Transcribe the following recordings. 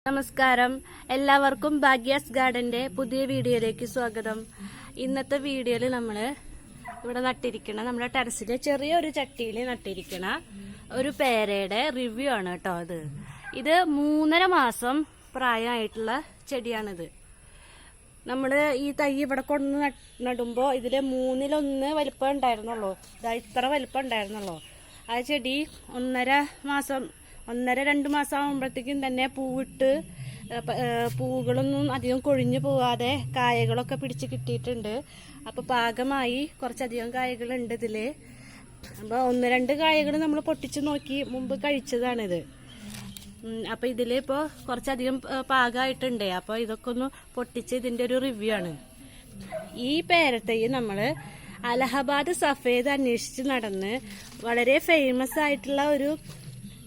നമസ്കാരം, എല്ലാവർക്കും ഭാഗ്യാസ് ഗാർഡന്റെ പുതിയ വീഡിയോയിലേക്ക് സ്വാഗതം. ഇന്നത്തെ വീഡിയോയിൽ നമ്മൾ ഇവിടെ നട്ടിരിക്കണ നമ്മുടെ ടെറസിലെ ചെറിയൊരു ചട്ടിയിൽ നട്ടിരിക്കണ ഒരു പേരയുടെ റിവ്യൂ ആണ് കേട്ടോ. ഇത് 3.5 മാസം പ്രായമായിട്ടുള്ള ചെടിയാണിത്. നമ്മൾ ഈ തൈ ഇവിടെ കൊണ്ട് നടുമ്പോൾ ഇതിൽ 1/3 വലിപ്പം ഉണ്ടായിരുന്നുള്ളൂ. ഇത്ര വലിപ്പം ഉണ്ടായിരുന്നുള്ളൂ. ആ ചെടി 1.5-2 മാസം ആകുമ്പോഴത്തേക്കും തന്നെ പൂവിട്ട് പൂവുകളൊന്നും അധികം കൊഴിഞ്ഞു പോവാതെ കായകളൊക്കെ പിടിച്ച് കിട്ടിയിട്ടുണ്ട്. അപ്പോൾ പാകമായി കുറച്ചധികം കായകളുണ്ട് ഇതില്. അപ്പോൾ 1-2 കായകൾ നമ്മൾ പൊട്ടിച്ച് നോക്കി മുമ്പ് കഴിച്ചതാണിത്. അപ്പോൾ ഇതിൽ ഇപ്പോൾ കുറച്ചധികം പാകമായിട്ടുണ്ട്. അപ്പോൾ ഇതൊക്കെ ഒന്ന് പൊട്ടിച്ച് ഇതിൻ്റെ ഒരു റിവ്യൂ ആണ്. ഈ പേരത്തൈ നമ്മൾ അലഹബാദ് സഫേദ് അന്വേഷിച്ച് നടന്ന് വളരെ ഫേമസ് ആയിട്ടുള്ള ഒരു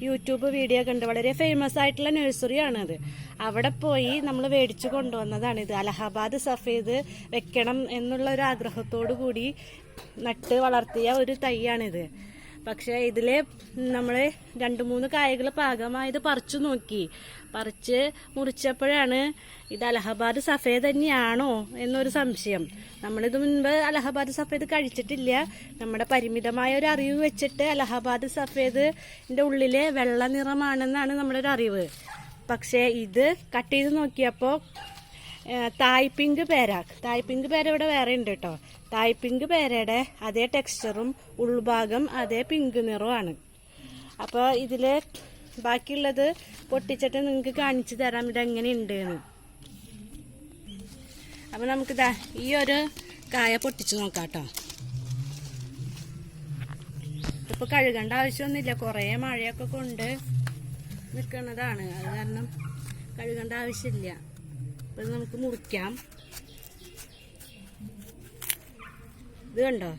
യൂട്യൂബ് വീഡിയോ കണ്ട് വളരെ ഫേമസ് ആയിട്ടുള്ള നഴ്സറിയാണത്. അവിടെ പോയി നമ്മൾ മേടിച്ചു കൊണ്ടുവന്നതാണിത്. അലഹബാദ് സഫേദ് വെക്കണം എന്നുള്ള ഒരു ആഗ്രഹത്തോടു കൂടി നട്ട് വളർത്തിയ ഒരു തൈയാണിത്. പക്ഷെ ഇതില് നമ്മൾ 2-3 കായകൾ പാകമായത് പറിച്ചു നോക്കി. പറിച്ച് മുറിച്ചപ്പോഴാണ് ഇത് അലഹബാദ് സഫേദ് തന്നെയാണോ എന്നൊരു സംശയം. നമ്മളിത് മുൻപ് അലഹബാദ് സഫേദ് കഴിച്ചിട്ടില്ല. നമ്മുടെ പരിമിതമായ ഒരു അറിവ് വെച്ചിട്ട് അലഹബാദ് സഫേദിന്റെ ഉള്ളില് വെള്ള നിറമാണെന്നാണ് നമ്മുടെ ഒരു അറിവ്. പക്ഷെ ഇത് കട്ട് ചെയ്ത് നോക്കിയപ്പോൾ തായ് പിങ്ക് പേര ഇവിടെ വേറെ ഉണ്ട് കേട്ടോ. തായ് പിങ്ക് പേരയുടെ അതേ ടെക്സ്ചറും ഉൾഭാഗം അതേ പിങ്ക് നിറമാണ്. അപ്പോൾ ഇതില് ബാക്കിയുള്ളത് പൊട്ടിച്ചിട്ട് നിങ്ങൾക്ക് കാണിച്ചു തരാം ഇതെങ്ങനെ ഉണ്ട് എന്ന്. അപ്പൊ നമുക്കിതാ ഈ ഒരു കായ പൊട്ടിച്ചു നോക്കാം കേട്ടോ. ഇപ്പൊ കഴുകേണ്ട ആവശ്യമൊന്നുമില്ല, കുറേ മഴയൊക്കെ കൊണ്ട് നിൽക്കുന്നതാണ്. അത് കാരണം കഴുകേണ്ട ആവശ്യമില്ല. അപ്പൊ നമുക്ക് മുറിക്കാം. ഇത് കണ്ടോ,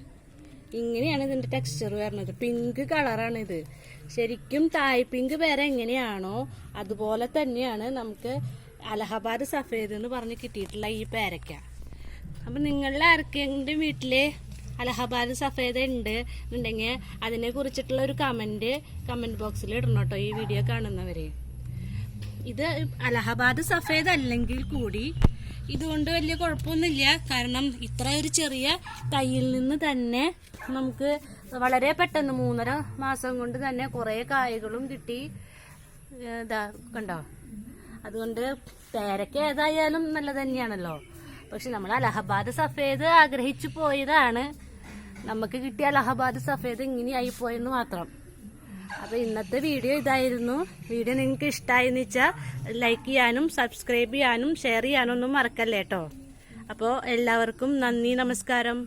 ഇങ്ങനെയാണ് ഇതിന്റെ ടെക്സ്ചർ വരുന്നത്. പിങ്ക് കളറാണിത്. ശരിക്കും തായ് പിങ്ക് പേര എങ്ങനെയാണോ അതുപോലെ തന്നെയാണ് നമുക്ക് അലഹബാദ് സഫേദ് എന്ന് പറഞ്ഞ് കിട്ടിയിട്ടുള്ള ഈ പേരയ്ക്ക. അപ്പൊ നിങ്ങളുടെ ആർക്കെങ്കിലും വീട്ടില് അലഹബാദ് സഫേദ് ഉണ്ട് എന്നുണ്ടെങ്കിൽ അതിനെ കുറിച്ചിട്ടുള്ള ഒരു കമന്റ് ബോക്സിൽ ഇടണം കേട്ടോ, ഈ വീഡിയോ കാണുന്നവര്. ഇത് അലഹബാദ് സഫേദ് അല്ലെങ്കിൽ കൂടി ഇതുകൊണ്ട് വലിയ കുഴപ്പമൊന്നുമില്ല. കാരണം ഇത്ര ഒരു ചെറിയ തൈയിൽ നിന്ന് തന്നെ നമുക്ക് വളരെ പെട്ടെന്ന് 3.5 മാസം കൊണ്ട് തന്നെ കുറെ കായകളും കിട്ടി. ഇതാ കണ്ടോ. അതുകൊണ്ട് പേരയ്ക്ക ഏതായാലും നല്ല തന്നെയാണല്ലോ. പക്ഷെ നമ്മൾ അലഹബാദ് സഫേദ് ആഗ്രഹിച്ചു പോയതാണ്. നമുക്ക് കിട്ടിയ അലഹബാദ് സഫേദ് ഇങ്ങനെയായി പോയെന്ന് മാത്രം. അപ്പൊ ഇന്നത്തെ വീഡിയോ ഇതായിരുന്നു. വീഡിയോ നിങ്ങൾക്ക് ഇഷ്ടമായെന്ന് വെച്ചാൽ ലൈക്ക് ചെയ്യാനും സബ്സ്ക്രൈബ് ചെയ്യാനും ഷെയർ ചെയ്യാനും ഒന്നും മറക്കല്ലേ കേട്ടോ. അപ്പോൾ എല്ലാവർക്കും നന്ദി, നമസ്കാരം.